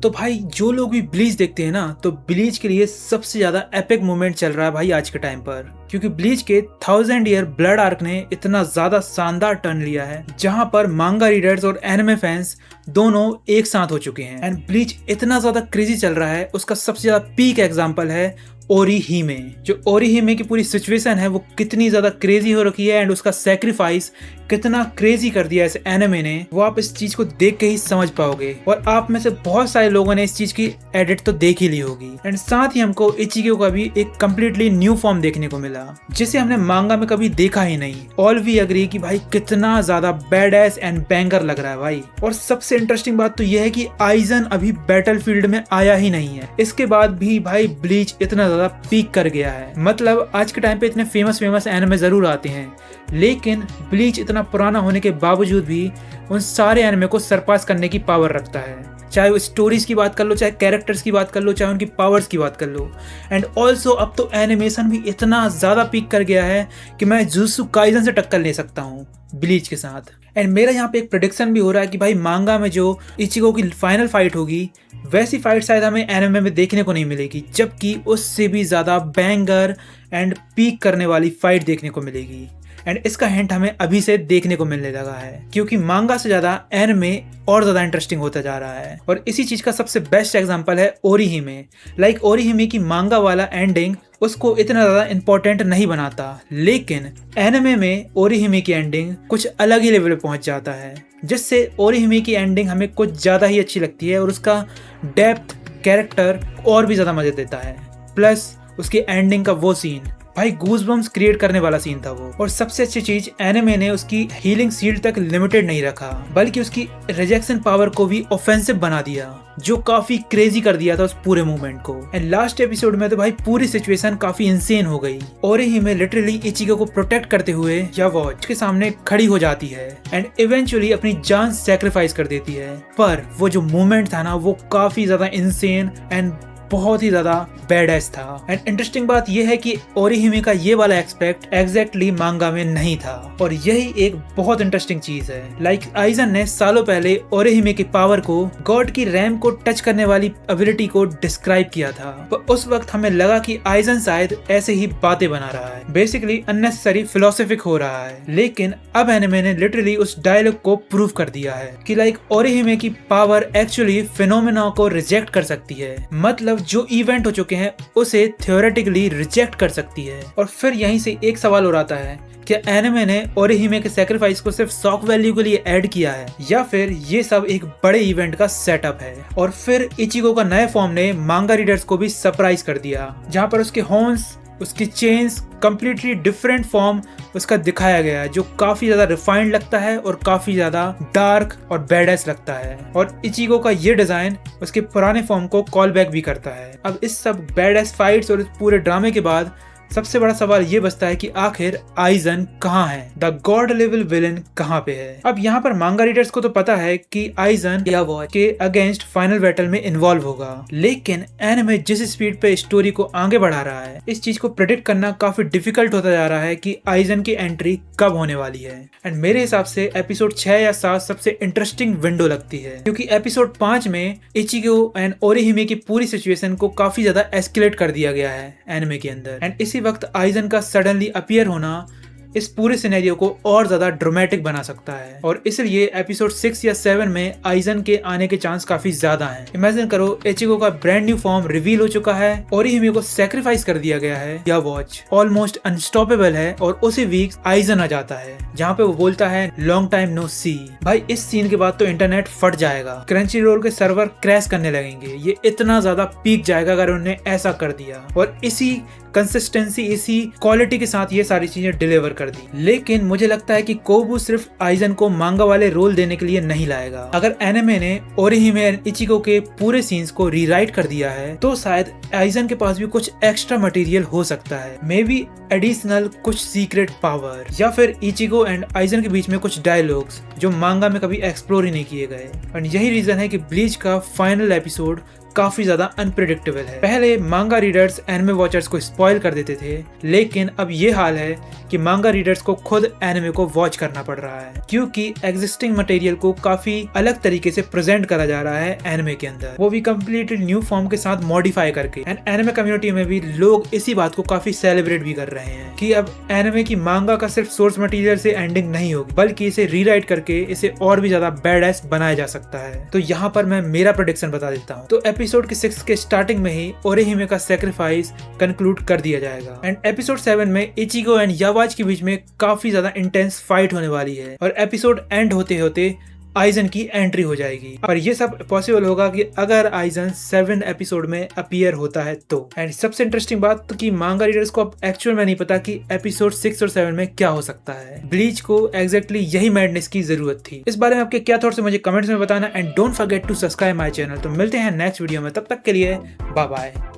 तो भाई जो लोग भी ब्लीच देखते हैं ना, तो ब्लीच के लिए सबसे ज्यादा एपिक मोमेंट चल रहा है भाई आज के टाइम पर, क्योंकि ब्लीच के 1000 ईयर ब्लड आर्क ने इतना ज्यादा शानदार टर्न लिया है जहां पर मांगा रीडर्स और एनिमे फैंस दोनों एक साथ हो चुके हैं। एंड ब्लीच इतना ज्यादा क्रेजी चल रहा है, उसका सबसे ज्यादा पीक एग्जांपल है ओरिहिमे। जो ओरिहिमे की पूरी सिचुएशन है वो कितनी ज्यादा क्रेजी हो रखी है एंड उसका सैक्रिफाइस कितना क्रेजी कर दिया इस एनिमे ने, वो आप इस चीज को देख के ही समझ पाओगे। और आप में से बहुत सारे लोगों ने इस चीज की एडिट तो देख ही ली होगी। एंड साथ ही हमको इचिगो का भी एक कम्प्लीटली न्यू फॉर्म देखने को मिला जिसे हमने मांगा में कभी देखा ही नहीं। ऑल वी एग्री कि भाई कितना ज्यादा बैडएस एंड बैंगर लग रहा है भाई। और सबसे इंटरेस्टिंग बात तो यह है कि आइजन अभी बैटलफील्ड में आया ही नहीं है, इसके बाद भी भाई ब्लीच इतना ज्यादा पीक कर गया है। मतलब आज के टाइम पे इतने फेमस एनिमे जरूर आते हैं, लेकिन ब्लीच इतना पुराना होने के बावजूद भी उन सारे एनिमे को सरपास करने की पावर रखता है। चाहे वो स्टोरीज की बात कर लो, चाहे कैरेक्टर्स की बात कर लो, चाहे उनकी पावर्स की बात कर लो। एंड ऑल्सो अब तो एनिमेशन भी इतना ज्यादा पीक कर गया है कि मैं जुजुत्सु काइसन से टक्कर ले सकता हूँ ब्लीच के साथ। एंड मेरा यहाँ पे एक प्रेडिक्शन भी हो रहा है कि भाई मांगा में जो इचिगो की फाइनल फाइट होगी वैसी फाइट शायद हमें एनिमे में देखने को नहीं मिलेगी, जबकि उससे भी ज्यादा बैंगर एंड पीक करने वाली फाइट देखने को मिलेगी। एंड इसका हिंट हमें अभी से देखने को मिलने लगा है, क्योंकि मांगा से ज्यादा एनिमे और ज्यादा इंटरेस्टिंग होता जा रहा है। और इसी चीज का सबसे बेस्ट एग्जांपल है ओरिहिमे। लाइक ओरिहिमे की मांगा वाला एंडिंग उसको इतना ज्यादा इंपॉर्टेंट नहीं बनाता, लेकिन एनिमे में ओरिहिमे की एंडिंग कुछ अलग ही लेवल पे पहुंच जाता है, जिससे ओरिहिमे की एंडिंग हमें कुछ ज्यादा ही अच्छी लगती है और उसका डेप्थ कैरेक्टर और भी ज्यादा मजे देता है। प्लस उसकी एंडिंग का वो सीन भाई गूज़बम्स क्रिएट करने वाला सीन था वो। और सबसे अच्छी चीज एनिमे ने उसकी हीलिंग शील्ड तक लिमिटेड नहीं रखा, बल्कि उसकी रिजेक्शन पावर को भी ऑफेंसिव बना दिया, जो काफी क्रेजी कर दिया था उस पूरे मूवमेंट को। एंड लास्ट एपिसोड में तो भाई पूरी सिचुएशन काफी इंसेन हो गई। ओरिहिमे लिटरली इचिगो को प्रोटेक्ट करते हुए यावॉच के सामने खड़ी हो जाती है एंड इवेंचुअली अपनी जान सैक्रिफाइस कर देती है। पर वो जो मूवमेंट था ना, वो काफी ज्यादा इंसेन एंड बहुत ही ज्यादा बैडएस था। एंड इंटरेस्टिंग बात यह है कि ओरिहिमे का ये वाला एक्सपेक्ट एग्जैक्टली मांगा में नहीं था, और यही एक बहुत इंटरेस्टिंग चीज है। लाइक आइजन ने सालों पहले ओरिहिमे की पावर को गॉड की रैम को टच करने वाली एबिलिटी को डिस्क्राइब किया था, तो उस वक्त हमें लगा कि आइजन शायद ऐसे ही बातें बना रहा है, बेसिकली अननेसेसरी फिलोसफिक हो रहा है। लेकिन अब एनिमे ने लिटरली उस डायलॉग को प्रूव कर दिया है कि लाइक ओरिहिमे की पावर एक्चुअली फिनोमेना को रिजेक्ट कर सकती है। मतलब जो इवेंट हो चुके हैं उसे थियोरेटिकली रिजेक्ट कर सकती है। और फिर यहीं से एक सवाल और आता है, क्या एनिमे ने ओरिहिमे के सैक्रिफाइस को सिर्फ शॉक वैल्यू के लिए ऐड किया है, या फिर ये सब एक बड़े इवेंट का सेटअप है? और फिर इचिगो का नए फॉर्म ने मांगा रीडर्स को भी सरप्राइज कर दिया, जहां पर उसके हॉर्न्स, उसकी चेन्स कंप्लीटली डिफरेंट फॉर्म उसका दिखाया गया है, जो काफी ज्यादा रिफाइंड लगता है और काफी ज्यादा डार्क और बैडएस लगता है। और इचिगो का ये डिजाइन उसके पुराने फॉर्म को कॉल बैक भी करता है। अब इस सब बैडएस फाइट्स और इस पूरे ड्रामे के बाद सबसे बड़ा सवाल ये बचता है कि आखिर आइजन कहाँ है, द गॉड लेवल विलन कहाँ पे है? अब यहाँ पर मांगा रीडर्स को तो पता है कि आइजन यावॉच के अगेंस्ट फाइनल बैटल में इन्वॉल्व होगा, लेकिन एनिमे जिस स्पीड पे स्टोरी को आगे बढ़ा रहा है, इस चीज को प्रेडिक्ट करना काफी डिफिकल्ट होता जा रहा है कि आइजन की एंट्री कब होने वाली है। एंड मेरे हिसाब से एपिसोड 6 या 7 सबसे इंटरेस्टिंग विंडो लगती है, क्योंकि एपिसोड 5 में इचिगो एंड ओरिहिमे की पूरी सिचुएशन को काफी ज्यादा एस्केलेट कर दिया गया है एनिमे के अंदर। एंड इसी वक्त आइजन का सडनली अपीयर होना इस पूरे सिनेरियो को और ज्यादा ड्रामेटिक बना सकता है, और इसलिए एपिसोड 6 या 7 में आइजन के आने के चांस काफी ज्यादा हैं। इमेजिन करो इचिगो का ब्रांड न्यू फॉर्म रिवील हो चुका है, ओरिहिमे को सैक्रिफाइस कर दिया गया है, यावॉच ऑलमोस्ट अनस्टॉपेबल है, और उसी वीक आइजन आ जाता है जहाँ पे वो बोलता है लॉन्ग टाइम नो सी। भाई इस सीन के बाद तो इंटरनेट फट जाएगा, क्रंची रोल के सर्वर क्रैश करने लगेंगे। ये इतना ज्यादा पीक जाएगा अगर उन्होंने ऐसा कर दिया, और इसी कंसिस्टेंसी, इसी क्वालिटी के साथ ये सारी चीजें डिलीवर कर दी। लेकिन मुझे लगता है कि कोबू सिर्फ आइजन को मांगा वाले रोल देने के लिए नहीं लाएगा। अगर एनिमे ने ओरिहिमे और इचिगो के पूरे सीन्स को रीराइट कर दिया है, तो शायद आइजन के पास भी कुछ एक्स्ट्रा मटेरियल हो सकता है, मे बी एडिशनल कुछ सीक्रेट पावर, या फिर इचिगो एंड आइजन के बीच में कुछ डायलॉग्स जो मांगा में कभी एक्सप्लोर ही नहीं किए गए। और यही रीजन है कि ब्लीच का फाइनल एपिसोड काफी ज्यादा अनप्रिडिक्टेबल है। पहले मांगा रीडर्स एनिमे वॉचर्स को स्पॉइल कर देते थे, लेकिन अब ये हाल है कि मांगा रीडर्स को खुद एनिमे को वॉच करना पड़ रहा है, क्योंकि एग्जिस्टिंग मटेरियल को काफी अलग तरीके से प्रेजेंट करा जा रहा है एनिमे के अंदर, वो भी कंप्लीटली न्यू फॉर्म के साथ मॉडिफाई करके। एंड एनिमे कम्युनिटी में भी लोग इसी बात को काफी सेलिब्रेट भी कर रहे हैं कि अब एनिमे की मांगा का सिर्फ सोर्स मटेरियल से एंडिंग नहीं होगी, बल्कि इसे रीराइट करके इसे और भी ज्यादा बैडएस बनाया जा सकता है। तो यहाँ पर मैं मेरा प्रेडिक्शन बता देता हूँ। तो एपिसोड के 6 के स्टार्टिंग में ही ओरेहिमे का सैक्रिफाइस कंक्लूड कर दिया जाएगा एंड एपिसोड 7 में इचिगो एंड यावाज के बीच में काफी ज्यादा इंटेंस फाइट होने वाली है और एपिसोड एंड होते होते आइजन की एंट्री हो जाएगी। और ये सब पॉसिबल होगा कि अगर आइजन 7 एपिसोड में अपीयर होता है तो। एंड सबसे इंटरेस्टिंग बात तो कि मांगा रीडर्स को अब एक्चुअल में नहीं पता कि एपिसोड 6 और 7 में क्या हो सकता है। ब्लीच को एग्जैक्टली यही मैडनेस की जरूरत थी। इस बारे में आपके क्या थॉट्स है मुझे कमेंट्स में बताना and don't forget to subscribe my channel. तो मिलते हैं नेक्स्ट वीडियो में, तब तक के लिए बाय बाय।